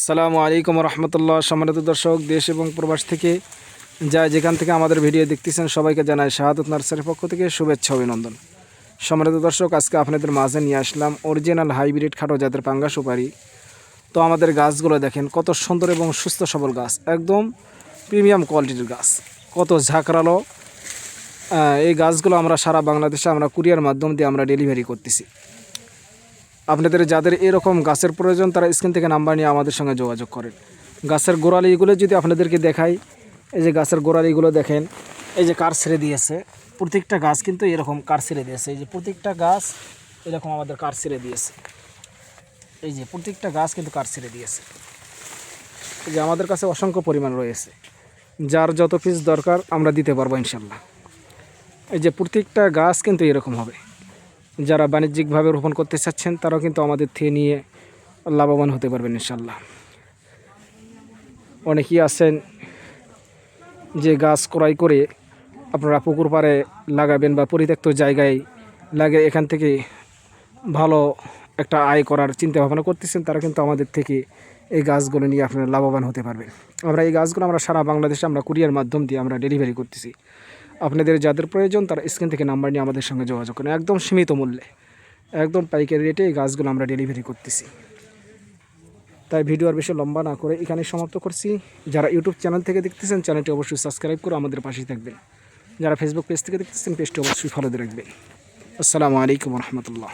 আসসালামু আলাইকুম রহমতুল্লাহ। সম্মানিত দর্শক, দেশ এবং প্রবাস থেকে যেখান থেকে আমাদের ভিডিও দেখতেছেন সবাইকে জানাই শাহাদত নার্সারির পক্ষ থেকে শুভেচ্ছা অভিনন্দন। সম্মানিত দর্শক, আজকে আপনাদের মাঝে নিয়ে আসলাম অরিজিনাল হাইব্রিড খাটো জাতের পাঙ্গা সুপারি। তো আমাদের গাছগুলো দেখেন কত সুন্দর এবং সুস্থ সবল গাছ, একদম প্রিমিয়াম কোয়ালিটির গাছ, কত ঝাঁকড়ালো। এই গাছগুলো আমরা সারা বাংলাদেশে আমরা কুরিয়ার মাধ্যম দিয়ে আমরা ডেলিভারি করতেছি। আপনাদের যাদের এরকম গাছের প্রয়োজন তারা স্ক্রিন থেকে নাম্বার নিয়ে আমাদের সঙ্গে যোগাযোগ করেন। গাছের গোড়ালিগুলো যদি আপনাদেরকে দেখাই, এই যে গাছের গোড়ালিগুলো দেখেন, এই যে কার ছেড়ে দিয়েছে, প্রত্যেকটা গাছ কিন্তু এরকম কার ছেড়ে দিয়েছে। এই যে প্রত্যেকটা গাছ এরকম আমাদের কার ছেড়ে দিয়েছে, এই যে প্রত্যেকটা গাছ কিন্তু কার ছেড়ে দিয়েছে। এই যে আমাদের কাছে অসংখ্য পরিমাণ রয়েছে, যার যত পিস দরকার আমরা দিতে পারবো ইনশাল্লাহ। এই যে প্রত্যেকটা গাছ কিন্তু এরকম হবে। যারা বাণিজ্যিকভাবে রোপণ করতে চাচ্ছেন তারাও কিন্তু আমাদের থেকে নিয়ে লাভবান হতে পারবেন ইনশাল্লাহ। অনেকেই আছেন যে গাছ ক্রয় করে আপনারা পুকুর পাড়ে লাগাবেন বা পরিত্যক্ত জায়গায় লাগে এখান থেকে ভালো একটা আয় করার চিন্তা ভাবনা করতেছেন, তারা কিন্তু আমাদের থেকে এই গাছগুলো নিয়ে আপনারা লাভবান হতে পারবেন। আমরা এই গাছগুলো আমরা সারা বাংলাদেশে আমরা কুরিয়ার মাধ্যম দিয়ে আমরা ডেলিভারি করতেছি। আপনাদের যাদের প্রয়োজন তারা স্ক্রিন থেকে নাম্বার নিয়ে আমাদের সঙ্গে যোগাযোগ করেন। একদম সীমিত মূল্যে, একদম পাইকারি রেটে এই গাছগুলো আমরা ডেলিভারি করতেছি। তাই ভিডিও আর বেশি লম্বা না করে এখানে সমাপ্ত করছি। যারা ইউটিউব চ্যানেল থেকে দেখতেছেন চ্যানেলটি অবশ্যই সাবস্ক্রাইব করে আমাদের পাশেই থাকবেন। যারা ফেসবুক পেজ থেকে দেখতেছেন পেজটি অবশ্যই ফলো দিয়ে রাখবেন। আসসালামু আলাইকুম রহমতুল্লাহ।